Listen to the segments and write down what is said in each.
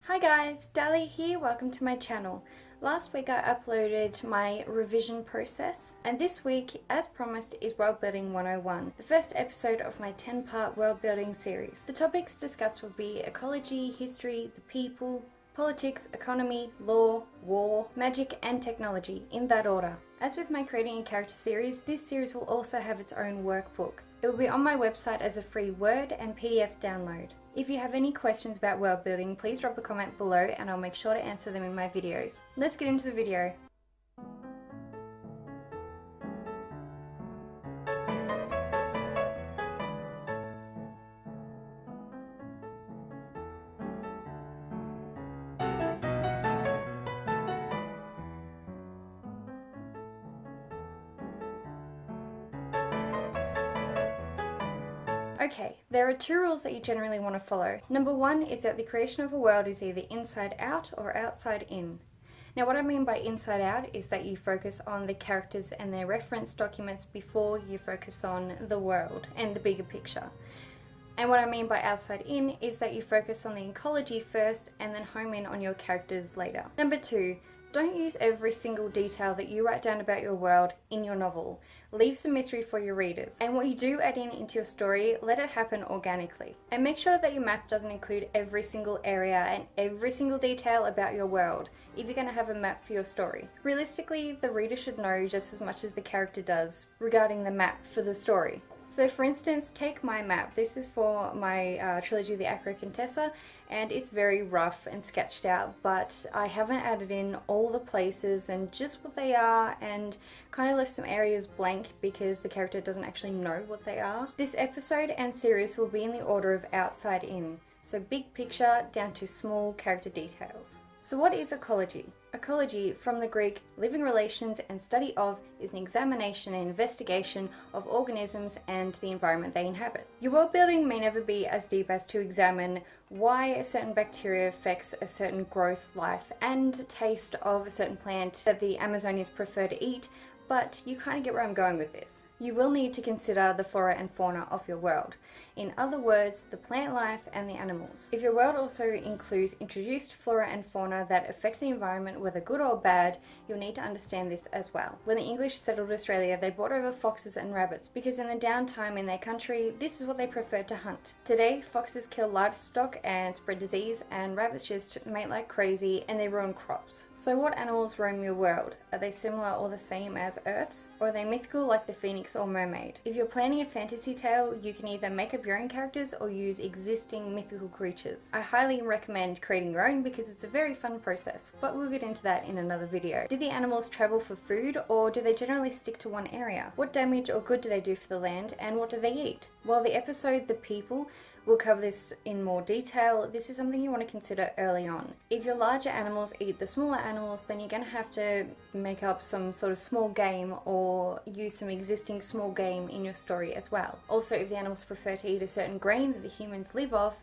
Hi guys, Dahlia here, welcome to my channel. Last week I uploaded my revision process, and this week, as promised, is World Building 101, the first episode of my 10-part world building series. The topics discussed will be ecology, history, the people, politics, economy, law, war, magic and technology, in that order. As with my Creating a Character series, this series will also have its own workbook. It will be on my website as a free Word and PDF download. If you have any questions about world building, please drop a comment below and I'll make sure to answer them in my videos. Let's get into the video. Okay, there are two rules that you generally want to follow. Number one is that the creation of a world is either inside out or outside in. Now what I mean by inside out is that you focus on the characters and their reference documents before you focus on the world and the bigger picture. And what I mean by outside in is that you focus on the ecology first and then home in on your characters later. Number two, don't use every single detail that you write down about your world in your novel. Leave some mystery for your readers. And what you do add in into your story, let it happen organically. And make sure that your map doesn't include every single area and every single detail about your world if you're going to have a map for your story. Realistically, the reader should know just as much as the character does regarding the map for the story. So for instance, take my map. This is for my trilogy, the Acro-Contessa, and it's very rough and sketched out, but I haven't added in all the places and just what they are, and kind of left some areas blank because the character doesn't actually know what they are. This episode and series will be in the order of outside in, so big picture down to small character details. So what is ecology? Ecology, from the Greek, living relations and study of, is an examination and investigation of organisms and the environment they inhabit. Your world building may never be as deep as to examine why a certain bacteria affects a certain growth, life and taste of a certain plant that the Amazonians prefer to eat, but you kind of get where I'm going with this. You will need to consider the flora and fauna of your world. In other words, the plant life and the animals. If your world also includes introduced flora and fauna that affect the environment, whether good or bad, you'll need to understand this as well. When the English settled Australia, they brought over foxes and rabbits because in the downtime in their country, this is what they preferred to hunt. Today, foxes kill livestock and spread disease, and rabbits just mate like crazy and they ruin crops. So what animals roam your world? Are they similar or the same as Earth's? Or are they mythical like the phoenix or mermaid? If you're planning a fantasy tale, you can either make up your own characters or use existing mythical creatures. I highly recommend creating your own because it's a very fun process, but we'll get into that in another video. Do the animals travel for food, or do they generally stick to one area? What damage or good do they do for the land, and what do they eat? While the episode The People will cover this in more detail, this is something you want to consider early on. If your larger animals eat the smaller animals, then you're going to have to make up some sort of small game or use some existing small game in your story as well. Also, if the animals prefer to eat a certain grain that the humans live off,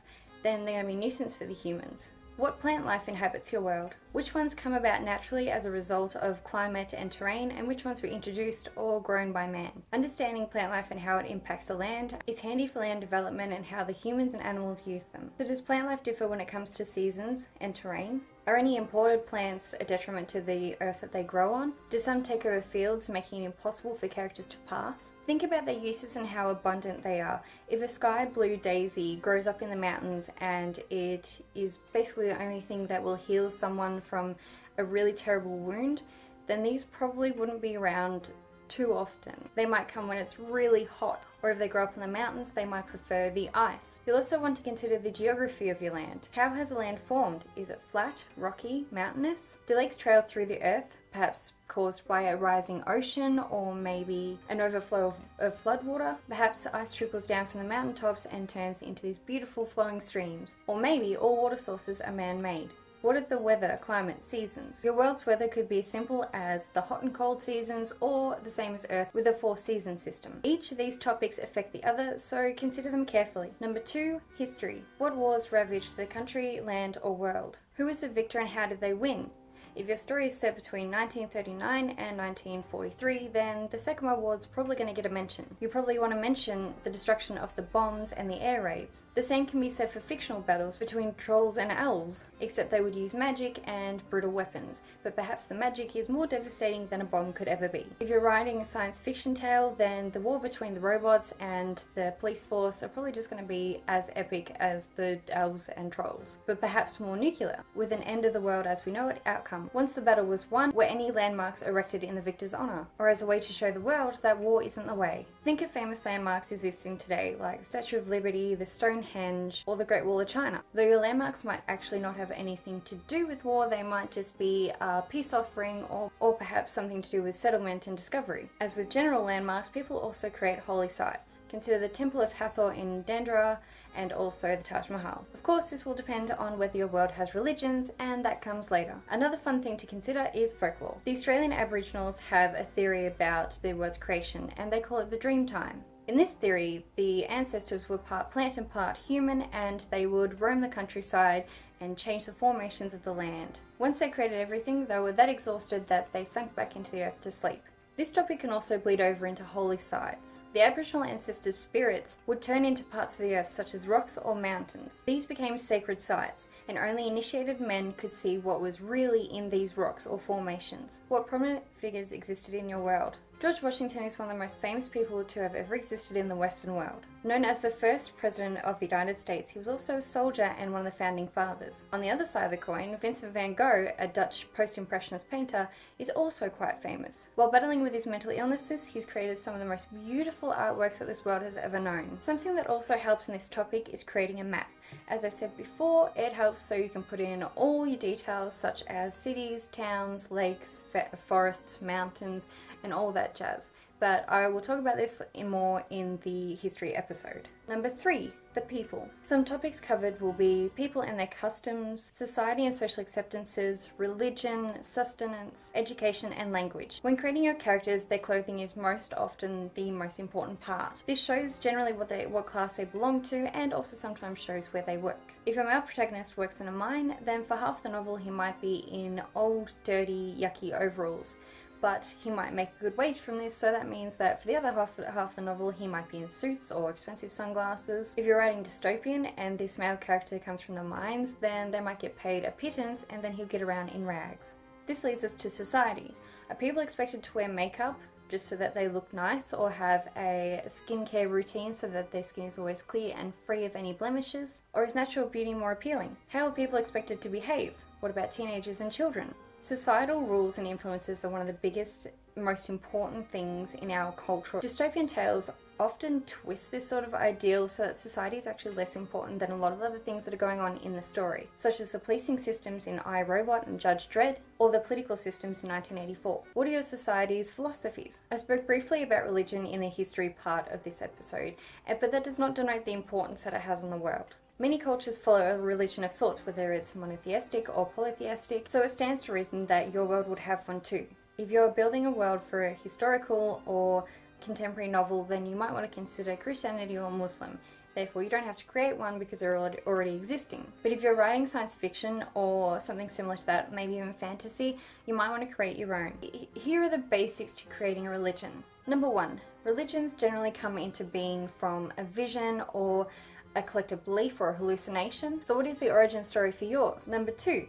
then they're going to be a nuisance for the humans. What plant life inhabits your world? Which ones come about naturally as a result of climate and terrain, and which ones were introduced or grown by man? Understanding plant life and how it impacts the land is handy for land development and how the humans and animals use them. So does plant life differ when it comes to seasons and terrain? Are any imported plants a detriment to the earth that they grow on? Do some take over fields, making it impossible for characters to pass? Think about their uses and how abundant they are. If a sky blue daisy grows up in the mountains and it is basically the only thing that will heal someone from a really terrible wound, then these probably wouldn't be around too often. They might come when it's really hot, or if they grow up in the mountains, they might prefer the ice. You'll also want to consider the geography of your land. How has the land formed? Is it flat, rocky, mountainous? Do lakes trail through the earth, perhaps caused by a rising ocean or maybe an overflow of floodwater? Perhaps the ice trickles down from the mountaintops and turns into these beautiful flowing streams. Or maybe all water sources are man-made. What are the weather, climate, seasons? Your world's weather could be as simple as the hot and cold seasons, or the same as Earth with a 4-season system. Each of these topics affect the other, so consider them carefully. Number 2, history. What wars ravaged the country, land, or world? Who was the victor and how did they win? If your story is set between 1939 and 1943, then the Second World War is probably going to get a mention. You probably want to mention the destruction of the bombs and the air raids. The same can be said for fictional battles between trolls and elves, except they would use magic and brutal weapons, but perhaps the magic is more devastating than a bomb could ever be. If you're writing a science fiction tale, then the war between the robots and the police force are probably just going to be as epic as the elves and trolls, but perhaps more nuclear, with an end of the world as we know it outcome. Once the battle was won, were any landmarks erected in the victor's honour, or as a way to show the world that war isn't the way. Think of famous landmarks existing today, like the Statue of Liberty, the Stonehenge, or the Great Wall of China. Though your landmarks might actually not have anything to do with war, they might just be a peace offering or perhaps something to do with settlement and discovery. As with general landmarks, people also create holy sites. Consider the Temple of Hathor in Dandara, and also the Taj Mahal. Of course, this will depend on whether your world has religions, and that comes later. Another fun thing to consider is folklore. The Australian Aboriginals have a theory about the world's creation, and they call it the dream time. In this theory, the ancestors were part plant and part human, and they would roam the countryside and change the formations of the land. Once they created everything, they were that exhausted that they sunk back into the earth to sleep. This topic can also bleed over into holy sites. The Aboriginal ancestors' spirits would turn into parts of the earth such as rocks or mountains. These became sacred sites, and only initiated men could see what was really in these rocks or formations. What prominent figures existed in your world? George Washington is one of the most famous people to have ever existed in the Western world. Known as the first president of the United States, he was also a soldier and one of the founding fathers. On the other side of the coin, Vincent van Gogh, a Dutch post-impressionist painter, is also quite famous. While battling with his mental illnesses, he's created some of the most beautiful artworks that this world has ever known. Something that also helps in this topic is creating a map. As I said before, it helps so you can put in all your details such as cities, towns, lakes, forests, mountains, and all that jazz. But I will talk about this more in the history episode. Number 3, the people. Some topics covered will be people and their customs, society and social acceptances, religion, sustenance, education, and language. When creating your characters, their clothing is most often the most important part. This shows generally what class they belong to, and also sometimes shows where they work. If a male protagonist works in a mine, then for half the novel he might be in old, dirty, yucky overalls. But he might make a good wage from this, so that means that for the other half the novel he might be in suits or expensive sunglasses. If you're writing dystopian and this male character comes from the mines, then they might get paid a pittance and then he'll get around in rags. This leads us to society. Are people expected to wear makeup just so that they look nice, or have a skincare routine so that their skin is always clear and free of any blemishes? Or is natural beauty more appealing? How are people expected to behave? What about teenagers and children? Societal rules and influences are one of the biggest, most important things in our culture. Dystopian tales often twist this sort of ideal so that society is actually less important than a lot of other things that are going on in the story, such as the policing systems in I, Robot and Judge Dredd, or the political systems in 1984. What are your society's philosophies? I spoke briefly about religion in the history part of this episode, but that does not denote the importance that it has on the world. Many cultures follow a religion of sorts, whether it's monotheistic or polytheistic, so it stands to reason that your world would have one too. If you're building a world for a historical or contemporary novel, then you might want to consider Christianity or Muslim. Therefore, you don't have to create one because they're already existing. But if you're writing science fiction or something similar to that, maybe even fantasy, you might want to create your own. Here are the basics to creating a religion. Number 1, religions generally come into being from a vision or a collective belief or a hallucination. So what is the origin story for yours? Number 2,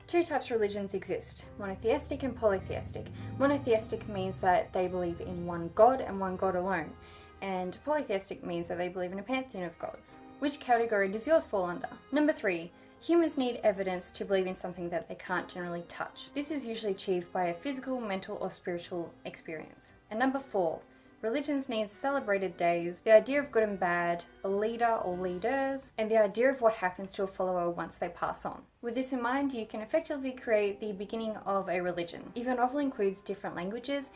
2 types of religions exist, monotheistic and polytheistic. Monotheistic means that they believe in one god and one god alone, and polytheistic means that they believe in a pantheon of gods. Which category does yours fall under? Number 3, humans need evidence to believe in something that they can't generally touch. This is usually achieved by a physical, mental, or spiritual experience. And number 4, religions need celebrated days, the idea of good and bad, a leader or leaders, and the idea of what happens to a follower once they pass on. With this in mind, you can effectively create the beginning of a religion. If your novel includes different languages,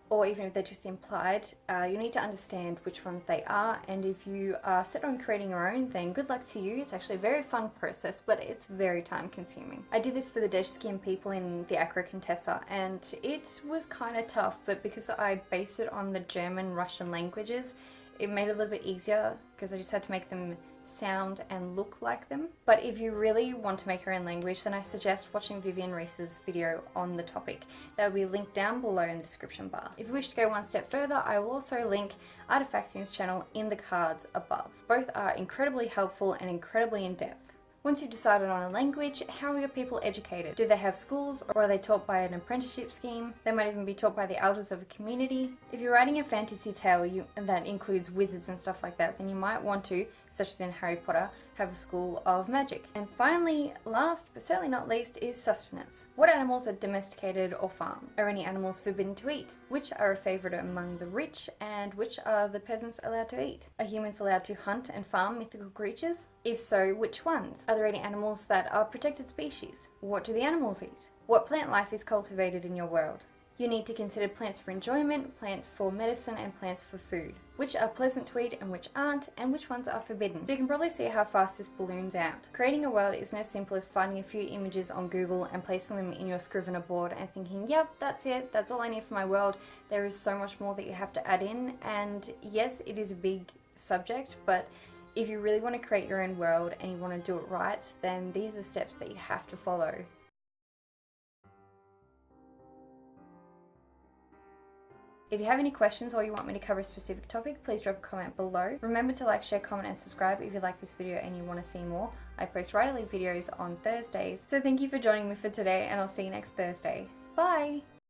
or even if they're just implied, you need to understand which ones they are, and if you are set on creating your own, then good luck to you. It's actually a very fun process, but it's very time consuming. I did this for the Deshkian people in the acro-contessa, and it was kind of tough, but because I based it on the German, Russian languages, it made it a little bit easier because I just had to make them sound, and look like them. But if you really want to make your own language, then I suggest watching Vivian Reese's video on the topic. That will be linked down below in the description bar. If you wish to go one step further, I will also link Artifactium's channel in the cards above. Both are incredibly helpful and incredibly in-depth. Once you've decided on a language, how are your people educated? Do they have schools, or are they taught by an apprenticeship scheme? They might even be taught by the elders of a community. If you're writing a fantasy tale that includes wizards and stuff like that, then you might want to, such as in Harry Potter, have a school of magic. And finally, last but certainly not least, is sustenance. What animals are domesticated or farmed? Are any animals forbidden to eat? Which are a favourite among the rich, and which are the peasants allowed to eat? Are humans allowed to hunt and farm mythical creatures? If so, which ones? Are there any animals that are protected species? What do the animals eat? What plant life is cultivated in your world? You need to consider plants for enjoyment, plants for medicine, and plants for food. Which are pleasant to eat and which aren't, and which ones are forbidden. So you can probably see how fast this balloons out. Creating a world isn't as simple as finding a few images on Google and placing them in your Scrivener board and thinking, yep, that's it, that's all I need for my world. There is so much more that you have to add in, and yes, it is a big subject, but if you really want to create your own world and you want to do it right, then these are steps that you have to follow. If you have any questions or you want me to cover a specific topic, please drop a comment below. Remember to like, share, comment, and subscribe if you like this video and you want to see more. I post writerly videos on Thursdays. So thank you for joining me for today, and I'll see you next Thursday. Bye!